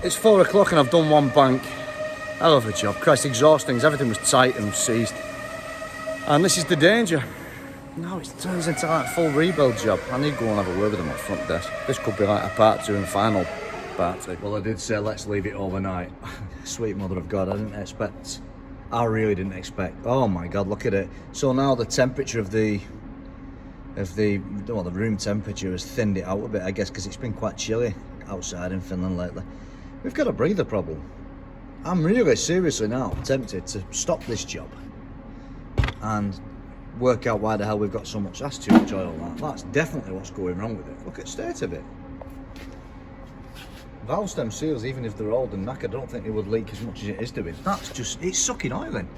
It's 4 o'clock and I've done one bank. Hell of a job. Christ, exhausting. Everything was tight and seized. And this is the danger. No, it turns into like a full rebuild job. I need to go and have a word with them at front desk. This could be like a part 2 and final part 2. Well, I did say let's leave it overnight. Sweet mother of God, I really didn't expect. Oh my God, look at it. So now the temperature of the room temperature has thinned it out a bit, I guess, because it's been quite chilly outside in Finland lately. We've got a breather problem. I'm really seriously now tempted to stop this job and work out why the hell we've got so much. That's too much oil. That's definitely what's going wrong with it. Look at the state of it. Valve stem seals, even if they're old and knackered, I don't think they would leak as much as it is doing. It's sucking oil in.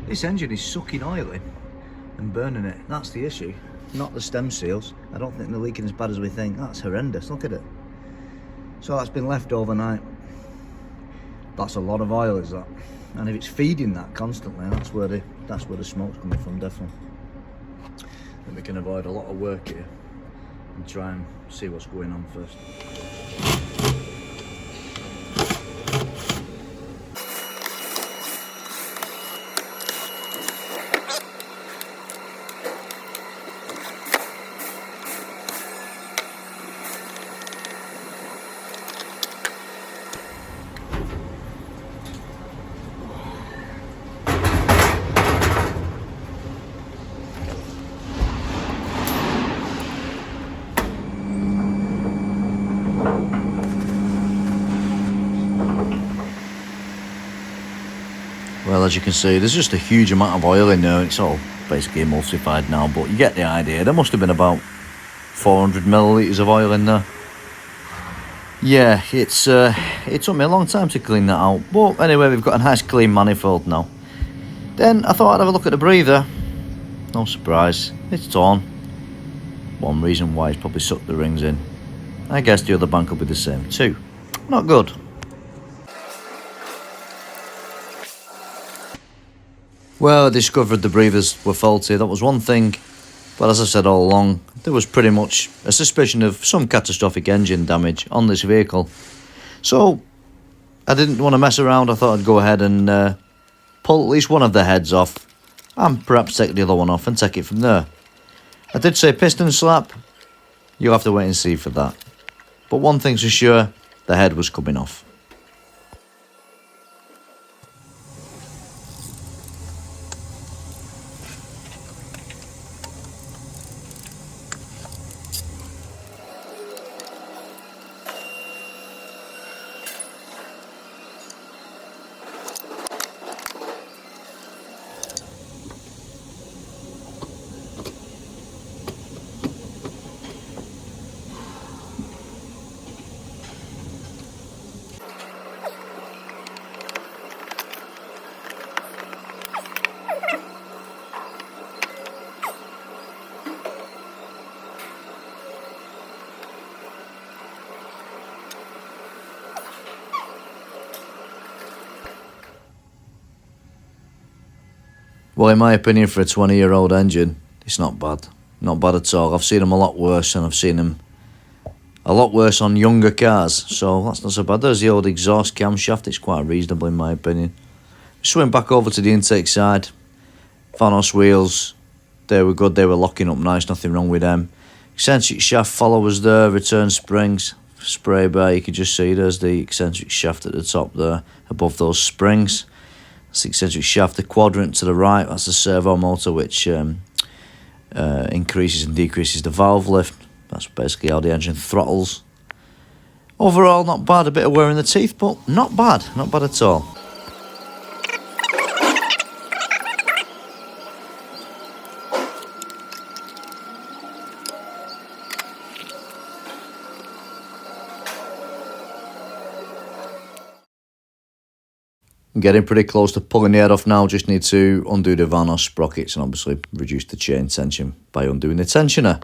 This engine is sucking oil in and burning it. That's the issue, not the stem seals. I don't think they're leaking as bad as we think. That's horrendous, look at it. So that's been left overnight. That's a lot of oil, is that? And if it's feeding that constantly, that's where the smoke's coming from, definitely. Then we can avoid a lot of work here and try and see what's going on first. Well, as you can see, there's just a huge amount of oil in there. It's all basically emulsified now, but you get the idea. There must have been about 400 millilitres of oil in there. Yeah, it took me a long time to clean that out. But anyway, we've got a nice clean manifold now. Then I thought I'd have a look at the breather. No surprise, it's torn. One reason why it's probably sucked the rings in. I guess the other bank will be the same too. Not good. Well, I discovered the breathers were faulty. That was one thing, but as I said all along, there was pretty much a suspicion of some catastrophic engine damage on this vehicle. So I didn't want to mess around. I thought I'd go ahead and pull at least one of the heads off and perhaps take the other one off and take it from there. I did say piston slap. You'll have to wait and see for that. But one thing's for sure, the head was coming off. Well, in my opinion, for a 20-year-old engine, it's not bad. Not bad at all. I've seen them a lot worse, and I've seen them a lot worse on younger cars. So that's not so bad. There's the old exhaust camshaft. It's quite reasonable, in my opinion. Swing back over to the intake side. Vanos wheels, they were good. They were locking up nice. Nothing wrong with them. Eccentric shaft followers there. Return springs. Spray bar. You can just see there's the eccentric shaft at the top there, above those springs. That's the eccentric shaft. The quadrant to the right, that's the servo motor, which increases and decreases the valve lift. That's basically how the engine throttles. Overall, not bad. A bit of wear in the teeth, but not bad. Not bad at all. I'm getting pretty close to pulling the head off now. Just need to undo the Vanos sprockets and obviously reduce the chain tension by undoing the tensioner.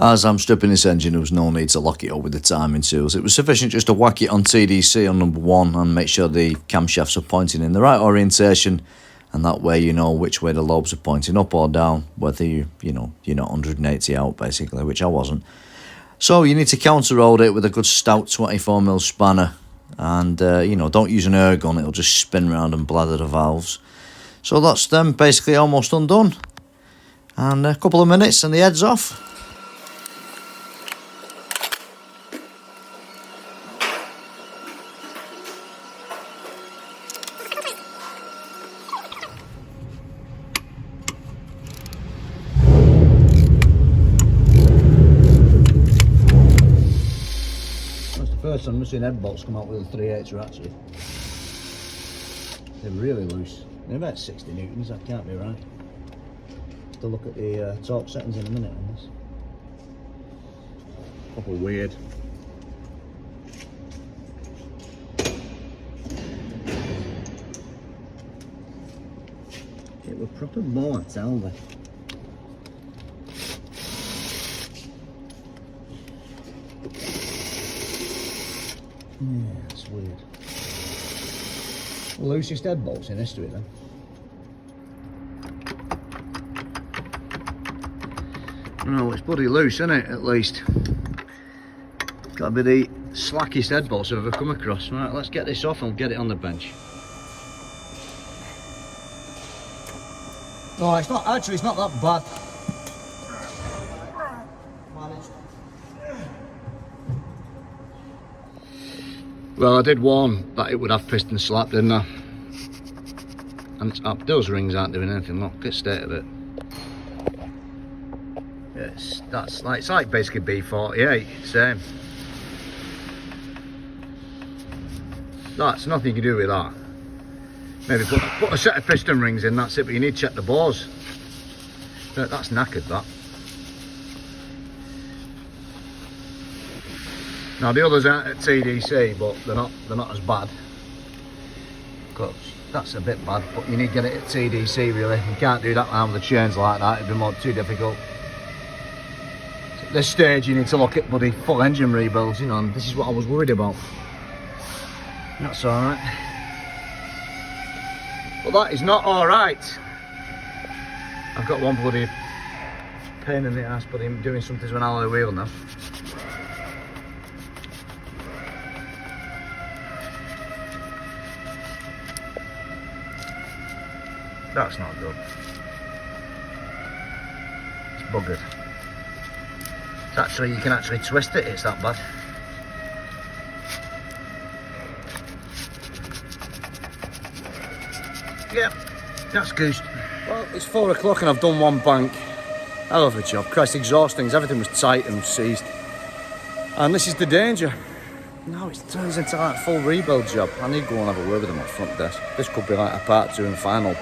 As I'm stripping this engine, there was no need to lock it up with the timing tools. It was sufficient just to whack it on TDC on number 1 and make sure the camshafts are pointing in the right orientation, and that way you know which way the lobes are pointing, up or down, whether you're not 180 out basically, which I wasn't. So you need to counter roll it with a good stout 24mm spanner, and don't use an air gun, it'll just spin around and blather the valves. So that's them basically almost undone, and a couple of minutes and the head's off. First time I've seen head bolts come out with a 3/8 ratchet. They're really loose. They're about 60 newtons, that can't be right. Have to look at the torque settings in a minute on this. Proper weird. It was proper more, tell me. Yeah, that's weird. The loosest head bolts in history then. No, it's bloody loose, isn't it, at least? Got to be the slackest head bolts I've ever come across. Right, let's get this off and get it on the bench. No, it's not, actually it's not that bad. Well, I did warn that it would have piston slap, didn't I? And it's up. Those rings aren't doing anything. Look at the state of it. Yes, that's like, it's like basically B48, same. That's nothing you can do with that. Maybe put a set of piston rings in, that's it, but you need to check the bores. That's knackered, that. Now the others aren't at TDC, but they're not as bad. Because that's a bit bad, but you need to get it at TDC really. You can't do that now with the chains like that, it'd be too difficult. So at this stage you need to look at bloody full engine rebuilds, and this is what I was worried about. That's alright. But that is not alright. I've got one bloody pain in the ass, but I'm doing something to an alloy wheel now. That's not good. It's buggered. It's actually, you can actually twist it, it's that bad. Yeah, that's goosed. Well, it's 4 o'clock and I've done one bank. Hell of a job. Christ, exhaustings, everything was tight and seized. And this is the danger. Now it turns into like a full rebuild job. I need to go and have a word with them at front desk. This could be like a part 2 and final.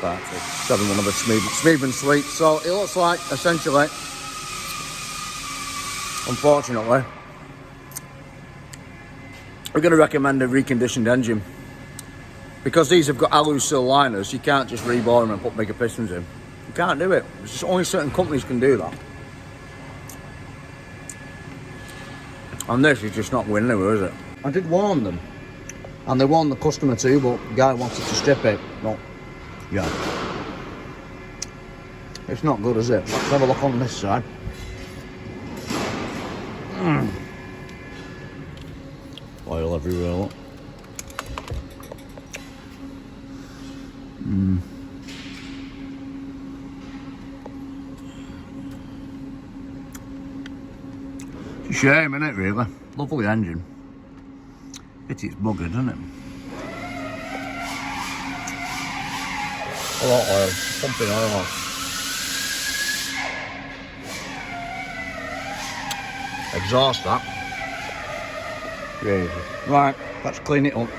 Having one of the schmiedmann suites. So it looks like, essentially, unfortunately, we're going to recommend a reconditioned engine. Because these have got alu-sil liners, you can't just rebore them and put bigger pistons in. You can't do it. It's just only certain companies can do that. And this is just not going anywhere, is it? I did warn them. And they warned the customer too, but the guy wanted to strip it. No. Yeah, it's not good, is it? Let's have a look on this side. Oil everywhere, look. It's a shame, isn't it, really? Lovely engine. It's buggered, isn't it? A lot of oil, pumping oil on. Exhaust that. Crazy. Right, let's clean it up.